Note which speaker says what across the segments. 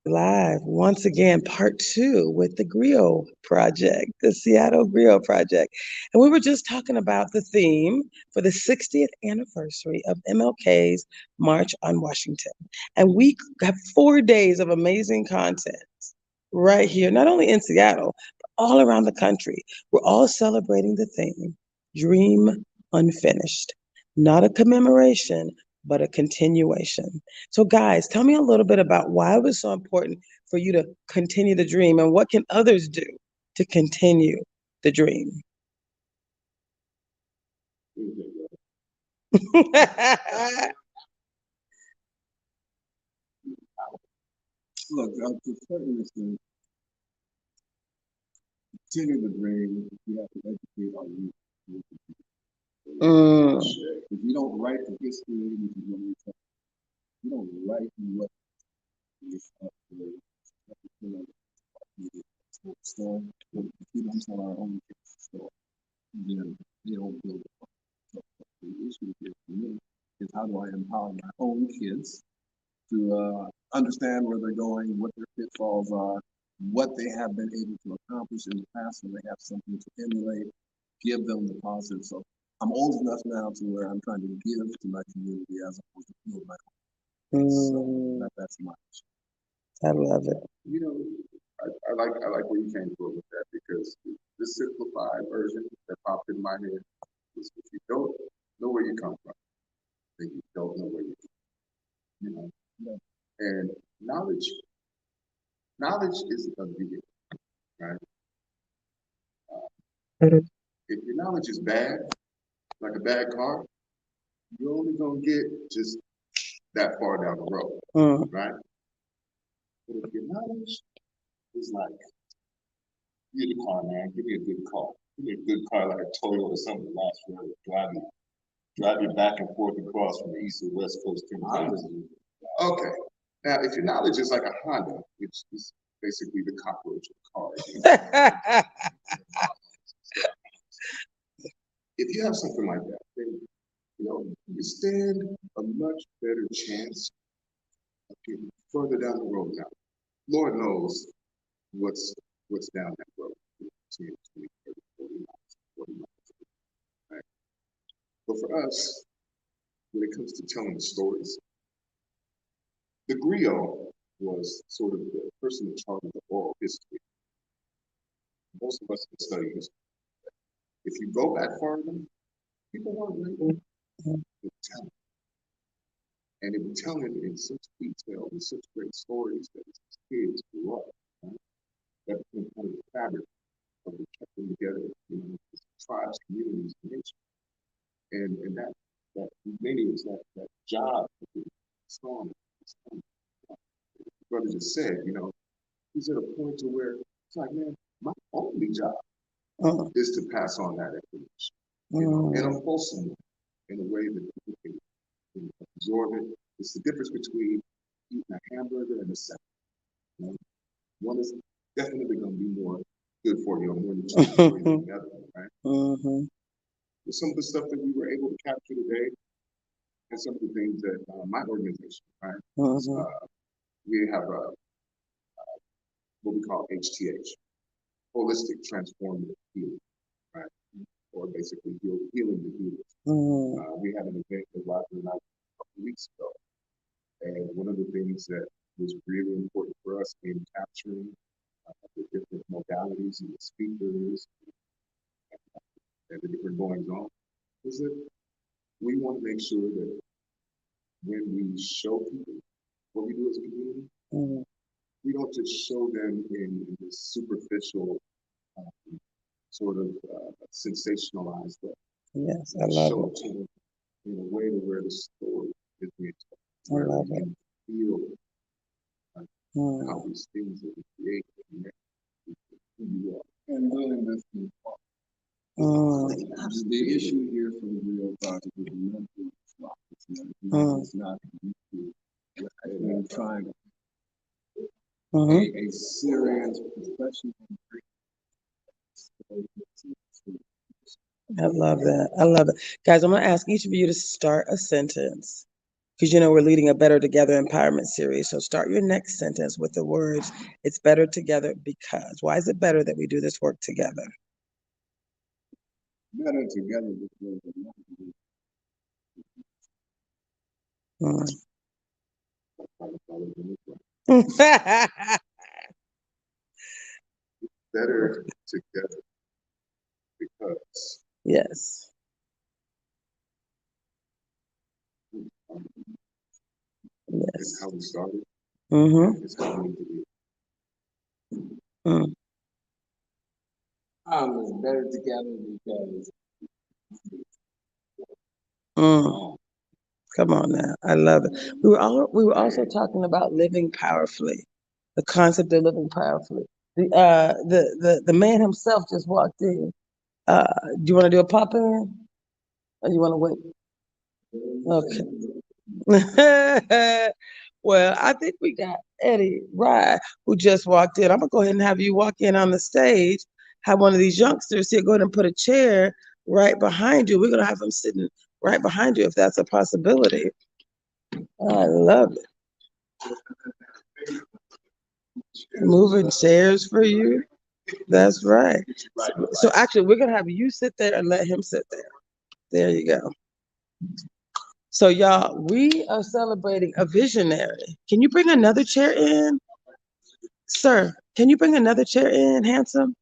Speaker 1: Live once again, part two with the Griot Project, the Seattle Griot Project. And we were just talking about the theme for the 60th anniversary of MLK's March on Washington. And we have 4 days of amazing content right here, not only in Seattle, but all around the country. We're all celebrating the theme, Dream Unfinished. Not a commemoration, but a continuation. So, guys, tell me a little bit about why it was so important for you to continue the dream and what can others do to continue the dream?
Speaker 2: Look, the certain is continue the dream. You have to educate our youth. If you don't write the history, you don't write what is up to the story. If we don't tell our own story, then they don't build it. So the issue here for me is how do I empower my own kids to understand where they're going, what their pitfalls are, what they have been able to accomplish in the past, and they have something to emulate, give them the positive. So I'm old enough now to where I'm trying to give to my community as opposed to build my own. So that's my issue.
Speaker 1: I love it.
Speaker 2: You know, I like where you came from with that because the simplified version that popped in my head is if you don't know where you come from, then you don't know where you go. You know, and knowledge is a vehicle, right? If your knowledge is bad, like a bad car, you're only gonna get just that far down the road, right? But if your knowledge is like, give me a car, man, give me a good car. Give me a good car like a Toyota or something that lasts forever. Drive you back and forth across from the east to west coast 10 times. Okay. Now, if your knowledge is like a Honda, which is basically the cockroach of cars, if you have something like that, then you stand a much better chance of getting further down the road. Now, Lord knows what's down that road. 10, 20, 30, 40 miles, 40 miles. Right? But for us, when it comes to telling stories, the griot was sort of the person in charge of the oral history. Most of us can study history. If you go back far enough, people weren't really telling. And they were telling it in such detail and such great stories that as kids grew up. Right? That became kind of the fabric of the kept them together, tribes, communities, nations. And that lineage, that job, strong. Brother just said, he's at a point to where it's like, man, my only job is to pass on that information, in a wholesome way, in a way that people can absorb it. It's the difference between eating a hamburger and a salad. One is definitely going to be more good for you, or more nutritious for you than the other, right? But some of the stuff that we were able to capture today, and some of the things that my organization, right? We have what we call HTH, holistic transformative healing, right? Or basically healing the healers. We had an event that Roger and I a couple of weeks ago, and one of the things that was really important for us in capturing the different modalities and the speakers and the different goings on is that we want to make sure that when we show people what we do as a community, we don't just show them in this superficial, sort of sensationalized way.
Speaker 1: Yes, I love
Speaker 2: show
Speaker 1: it.
Speaker 2: to them in a way to where the story is being
Speaker 1: I
Speaker 2: told, where
Speaker 1: love
Speaker 2: we
Speaker 1: it.
Speaker 2: can feel how these things that we create connect to who you are. And really, that's the part. The issue here for the real project is the mental block. It's not and trying to a serious professional.
Speaker 1: I love that. I love it. Guys, I'm going to ask each of you to start a sentence. because we're leading a Better Together empowerment series. So start your next sentence with the words, it's better together because. Why is it better that we do this work together?
Speaker 2: Better together because better together because
Speaker 1: Yes.
Speaker 2: it's
Speaker 1: Yes.
Speaker 2: how we started.
Speaker 1: Mm-hmm.
Speaker 2: It's how we need to be.
Speaker 1: Mm.
Speaker 2: It's better together because
Speaker 1: Mm. Come on now. I love it. We were also talking about living powerfully, the concept of living powerfully. The man himself just walked in. Do you want to do a pop in? Or you want to wait? Okay. Well, I think we got Eddie Rye who just walked in. I'm gonna go ahead and have you walk in on the stage. Have one of these youngsters here go ahead and put a chair right behind you. We're gonna have him sitting right behind you if that's a possibility. I love it. Moving chairs for you. That's right. So actually, we're gonna have you sit there and let him sit there. There you go. So y'all, we are celebrating a visionary. Can you bring another chair in, sir? Can you bring another chair in, handsome?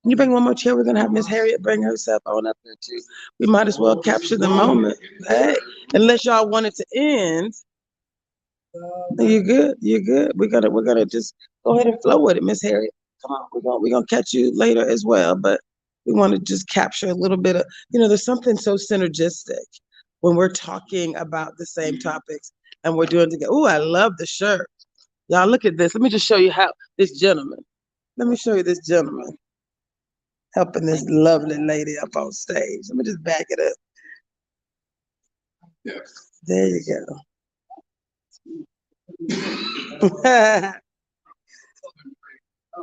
Speaker 1: Can you bring one more chair? We're gonna have Miss Harriet bring herself on up there too. We might as well capture the moment. Hey, unless y'all want it to end. You good? You good? We're gonna just go ahead and flow with it, Miss Harriet. Come on, we're gonna catch you later as well. But we want to just capture a little bit of, there's something so synergistic when we're talking about the same topics and we're doing together. Oh, I love the shirt. Y'all look at this. Let me just show you how this gentleman. Let me show you this gentleman helping this lovely lady up on stage. Let me just back it up.
Speaker 2: Yes.
Speaker 1: There you go.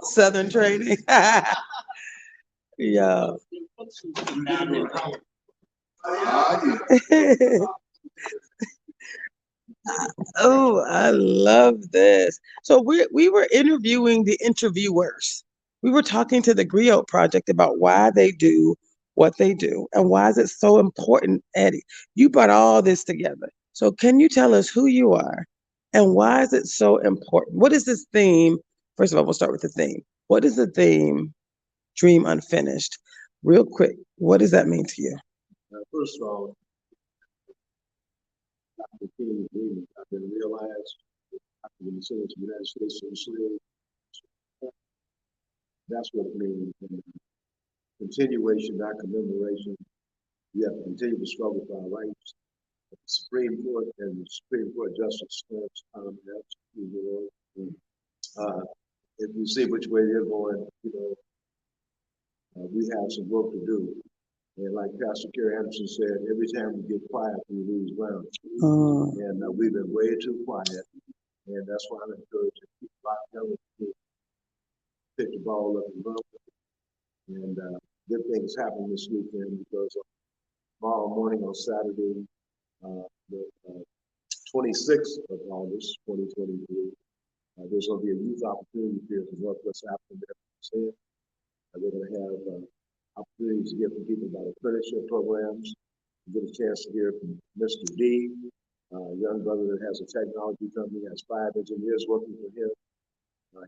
Speaker 1: Southern training. Yeah. Oh, I love this. So we were interviewing the interviewers. We were talking to the Griot Project about why they do what they do and why is it so important, Eddie? You brought all this together. So can you tell us who you are and why is it so important? What is this theme? First of all, we'll start with the theme. What is the theme? Dream unfinished. Real quick, what does that mean to you?
Speaker 2: First of all, the King agreement have been realized after the descendants of the United States and slaves. That's what it means. And continuation, not commemoration. We have to continue to struggle for our rights. The Supreme Court and the Supreme Court Justice Clarence Thomas, if you see which way they're going, we have some work to do. And like Pastor Kerry Anderson said, every time we get quiet, we lose ground. And we've been way too quiet. And that's why I'm encouraging people like to pick the ball up and run. And good things happen this weekend because tomorrow morning on Saturday, the 26th of August, 2023, there's going to be a youth opportunity here for Northwest African Americans. We're going to have opportunities to hear from people about apprenticeship programs, get a chance to hear from Mr. D, a young brother that has a technology company, has 5 engineers working for him.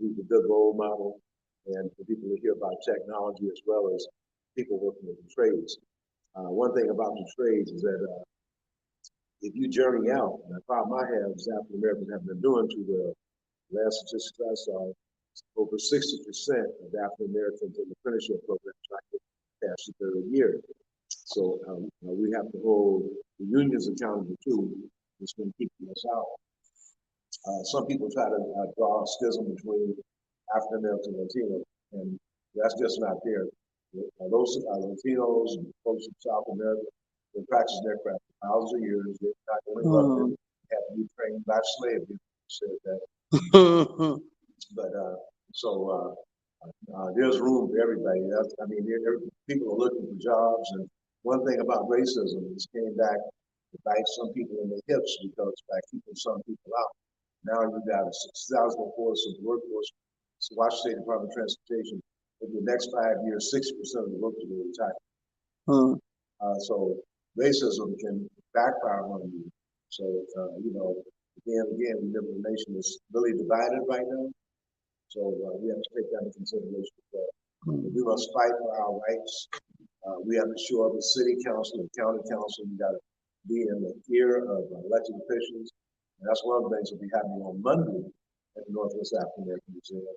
Speaker 2: He's a good role model, and for people to hear about technology as well as people working in the trades. One thing about the trades is that if you journey out, and the problem I have is African Americans haven't been doing too well. Last statistics I saw, over 60% of African Americans in the apprenticeship program try to pass the third year. So we have to hold the unions accountable too. It's been keeping us out. Some people try to draw a schism between African Americans and Latinos, and that's just not there. Those Latinos and folks from South America, they practice their craft for thousands of years. They're not going to love them. Have to be trained by slaves. Said that. But there's room for everybody. People are looking for jobs, and one thing about racism is came back to bite some people in the hips because by keeping some people out. Now you got a 6,000 force of workforce. So Washington State Department of Transportation, in the next 5 years, 60% of the workers will retire. So racism can backfire on you. So, again, remember the nation is really divided right now. So we have to take that into consideration as well. We must fight for our rights. We have to show up as city council and county council. We got to be in the ear of elected officials. And that's one of the things that will be happening on Monday at the Northwest African American Museum.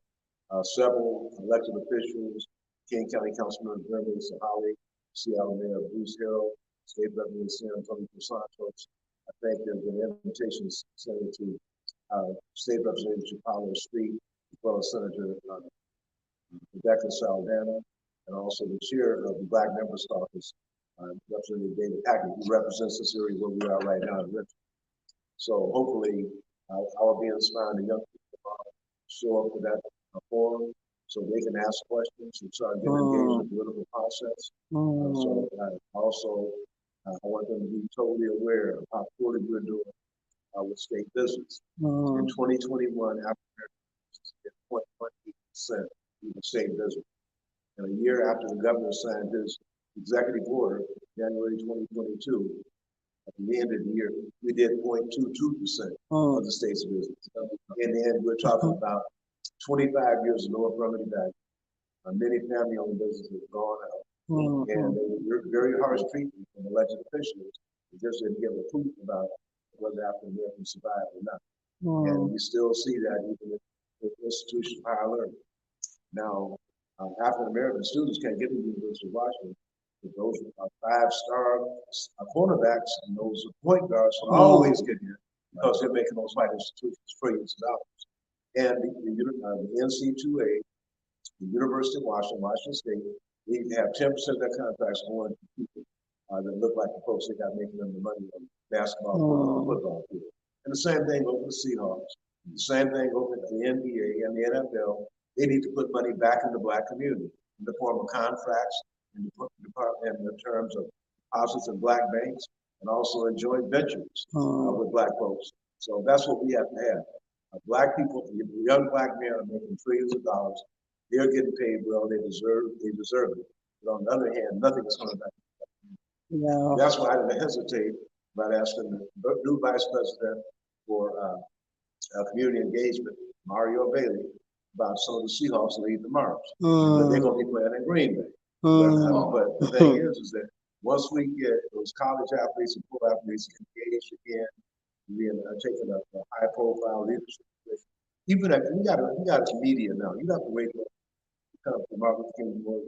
Speaker 2: Several elected officials, King County Councilman Brendan Sahali, Seattle Mayor Bruce Harrell, State Representative San Antonio Santos. I think there's been invitations sent to State Representative Paulo Street, as well as Senator Rebecca Saldana, and also the chair of the Black Members Caucus, Representative David Hackett, who represents this area where we are right now in Richmond. So hopefully, I'll be inspiring the young people to show up for that forum so they can ask questions and start getting engaged in the political process. So also, I want them to be totally aware of how poorly we're doing with state visits. In 2021, African Americans did 0.18% of the state visit. And a year after the governor signed his executive order, January 2022, at the end of the year, we did 0.22% of the state's visits. In the end, we're talking about 25 years of no affirmative action. Many family-owned businesses have gone out, and they were very harsh treatment from elected officials. They just didn't give a poop about whether African Americans survived or not. And you still see that even with institutions of higher learning. Now, African American students can't get to the University of Washington. But those are 5-star cornerbacks and those point guards will always get here because they're making those white institutions trillions of dollars. And the NC2A, the University of Washington, Washington State, they have 10% of their contracts going to people that look like the folks that got making them the money on basketball and football field. And the same thing over the Seahawks. The same thing over the NBA and the NFL. They need to put money back in the Black community in the form of contracts, in the terms of deposits in Black banks, and also in joint ventures with Black folks. So that's what we have to have. Black people, young Black men are making trillions of dollars. They're getting paid well. They deserve it. But on the other hand, nothing is coming back. No. That's why I didn't hesitate about asking the new vice president for community engagement, Mario Bailey, about some of the Seahawks leave tomorrow. But they're going to be playing in Green Bay. But the thing is that once we get those college athletes and pro athletes engaged again, being taking a high-profile leadership position, even if we got the media now, you don't have to wait for Martin Luther King Memorial.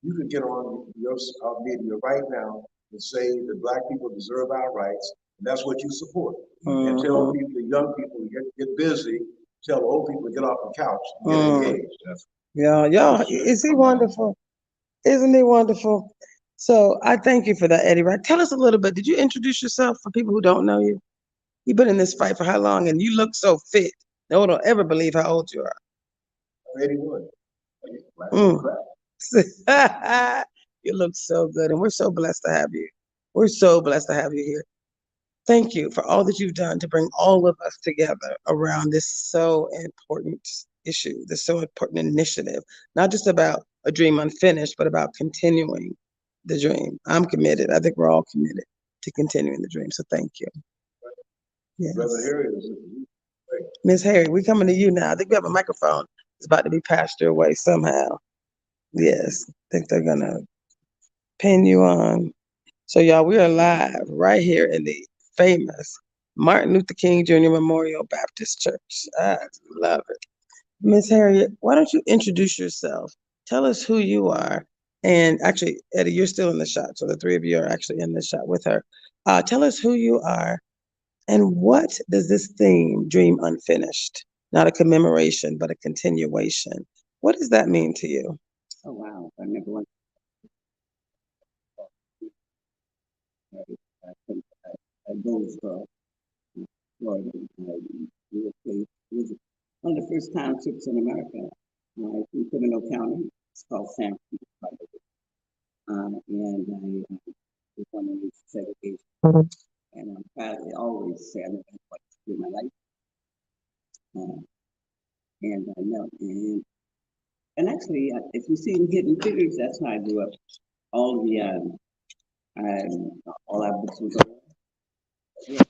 Speaker 2: You can get on your media right now and say that Black people deserve our rights, and that's what you support. And tell people, the young people, get busy. Tell the old people to get off the couch and get engaged.
Speaker 1: Yeah, is he wonderful? Isn't he wonderful? So I thank you for that, Eddie. Right? Tell us a little bit. Did you introduce yourself for people who don't know you? You've been in this fight for how long? And you look so fit. No one will ever believe how old you are.
Speaker 2: I'm 81.
Speaker 1: You look so good, and we're so blessed to have you. We're so blessed to have you here. Thank you for all that you've done to bring all of us together around this so important issue, this so important initiative, not just about a dream unfinished, but about continuing the dream. I'm committed. I think we're all committed to continuing the dream. So thank you. Yes. Miss Harry, we're coming to you now. I think we have a microphone. It's about to be passed your way somehow. Yes, I think they're gonna pin you on. So y'all, we are live right here in the famous Martin Luther King Jr. Memorial Baptist Church. I love it. Miss Harriet, why don't you introduce yourself? Tell us who you are. And actually, Eddie, you're still in the shot. So the three of you are actually in the shot with her. Tell us who you are and what does this theme, Dream Unfinished, not a commemoration, but a continuation, what does that mean to you?
Speaker 3: Oh, wow. I never went. I go to Florida. It was one of the first townships in America. In Seminole County. It's called San Francisco. And I was one of the segregation. and I'm proudly always say I never had quite in my life. And I know, and actually, if you see Hidden Figures, that's how I grew up. All the all our books was on. Yeah,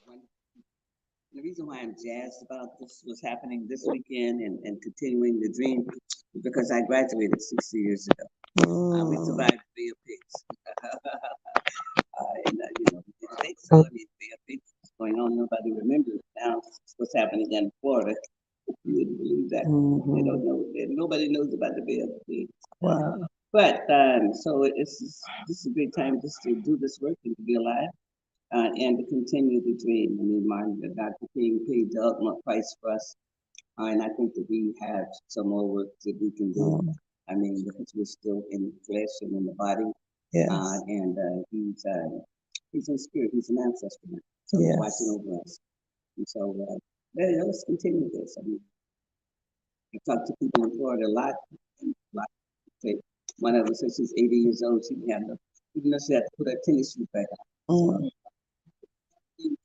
Speaker 3: the reason why I'm jazzed about this was happening this weekend and continuing the dream is because I graduated 60 years ago. We survived the Bay of Pigs. And, you know, we didn't think so. I mean, Bay of Pigs is going on. Nobody remembers now what's happening in Florida. You wouldn't believe that. They don't know. Nobody knows about the Bay of Pigs.
Speaker 1: Wow.
Speaker 3: But so this is a great time just to do this work and to be alive. And to continue the dream. I mean, Dr. King paid the ultimate price for us, and I think that we have some more work that we can do. I mean, because we're still in the flesh and in the body.
Speaker 1: Yes.
Speaker 3: And he's in spirit. He's an ancestor now, so he's watching over us. And so let's continue this. I mean, I talk to people in Florida a lot. One of them says she's 80 years old. She had she had to put her tennis shoes back on.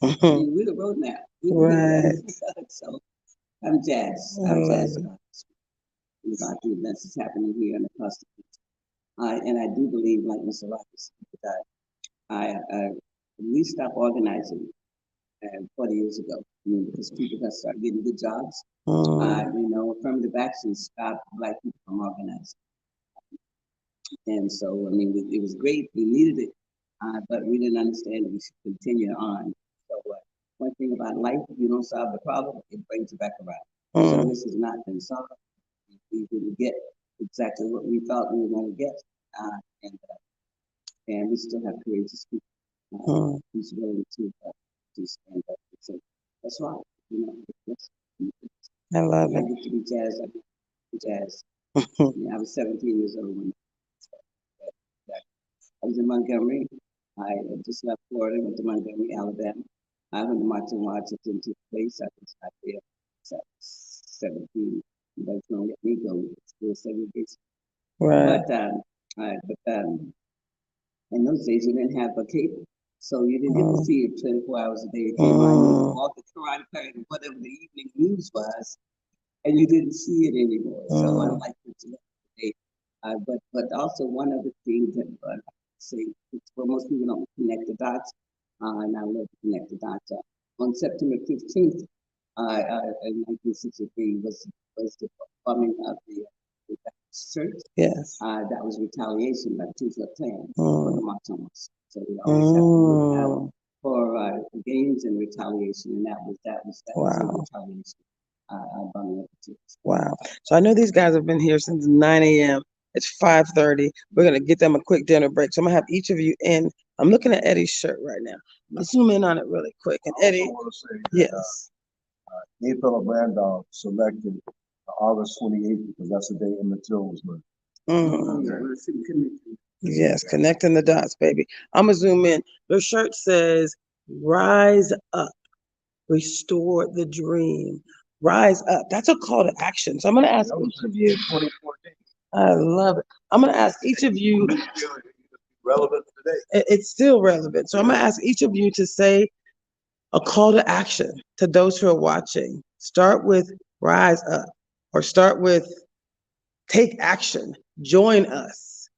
Speaker 3: I mean, we're the road now. Right. So I'm jazzed. I'm jazzed about this, about the events that's happening here in the coast. And I do believe, like Mr. Rogers, that we stopped organizing 40 years ago. I mean, because people got to start getting good jobs. You know, affirmative action stopped Black people from organizing. And so, I mean, it was great. We needed it, but we didn't understand that we should continue on. So, one thing about life, if you don't solve the problem, it brings it back around. So this has not been solved. We didn't get exactly what we thought we were going to get, and we still have courageous people who's willing to stand up and say, "That's right." You know, I love it. I get to be jazzed. I get to be jazzed. Yeah, I was 17 years old when I was in Montgomery. I just left Florida, went to Montgomery, Alabama. I went to Martin Washington took place. I was out there at 17. Nobody's gonna let me go. Still segregation. Right. But in those days you didn't have a cable, so you didn't get to see it 24 hours a day. It came on, you walk the karate parade and whatever the evening news was, and you didn't see it anymore. So I like it today. But also one of the things that say, well, most people don't connect the dots, and I love to connect the dots. On September 15th, in 1963 was the bombing of the church. Yes. That was retaliation by the Ku Klux Klan for the March on Us. So we always have to look out for gains and retaliation, and that was a retaliation. Wow. So I know these guys have been here since 9 a.m. It's 5:30. We're going to get them a quick dinner break. So I'm going to have each of you in. I'm looking at Eddie's shirt right now. Let's zoom in on it really quick. And Eddie, I want to say that, yes. A. Philip Randolph selected August 28th because that's the day Emmett Till was born. Yes, connecting the dots, baby. I'm going to zoom in. Their shirt says, "Rise up, restore the dream." Rise up. That's a call to action. So I'm going to ask each of you. 2014. I love it. I'm going to ask each of you. Relevant today. It's still relevant. So I'm going to ask each of you to say a call to action to those who are watching. Start with rise up, or start with take action. Join us.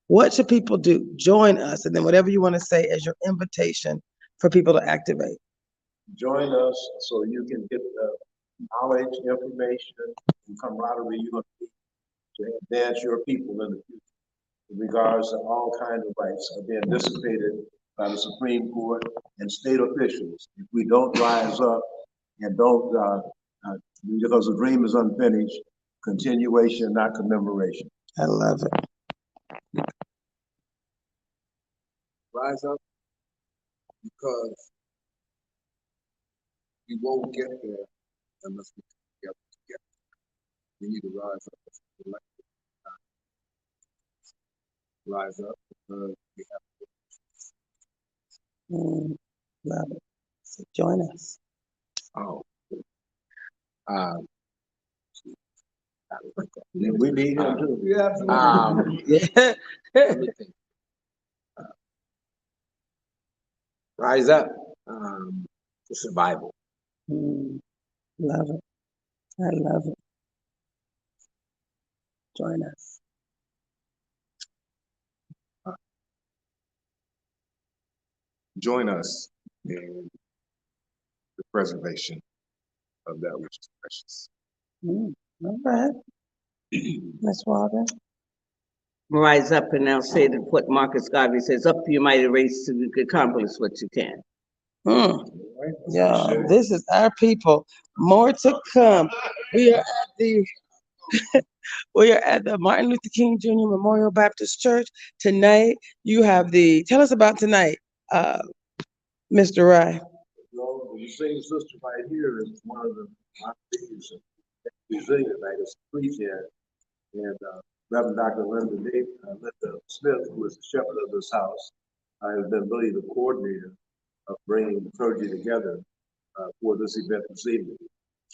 Speaker 3: What should people do? Join us. And then whatever you want to say as your invitation for people to activate. Join us so you can get the knowledge, information, and camaraderie you're going to need to advance your people in the future. In regards to all kinds of rights are being dissipated by the Supreme Court and state officials. If we don't rise up and don't, because the dream is unfinished, continuation, not commemoration. I love it. Rise up because we won't get there unless we come together. We need to rise up as a collective. Rise up because we have to. Love it. So join us. Oh. We need him too. Yeah. Let me think.
Speaker 4: rise up to survival.
Speaker 3: Love it. I love it. Join us.
Speaker 2: Join us in the preservation of that which is precious.
Speaker 3: All right. Ms. Walden.
Speaker 5: Rise up and now say that what Marcus Garvey says, up your mighty race to accomplish what you can.
Speaker 3: Yeah, this is our people. More to come. We are at the Martin Luther King Jr. Memorial Baptist Church tonight. You have tell us about tonight, Mr. Rye.
Speaker 4: Well, the same sister right here is one of my figures in Museum tonight. It's a priest here, and Reverend Dr. Linda Smith, who is the shepherd of this house, has been really the coordinator of bringing the clergy together for this event this evening,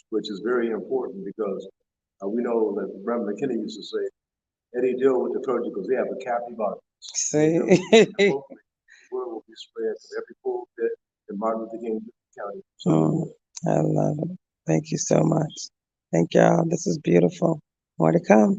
Speaker 4: which is very important because we know that Reverend McKinney used to say, Eddie, deal with the clergy because they have a captive audience.
Speaker 3: See?
Speaker 4: Hopefully, the word will be spread to every pulpit in Martin Luther King County.
Speaker 3: I love it. Thank you so much. Thank y'all. This is beautiful. More to come.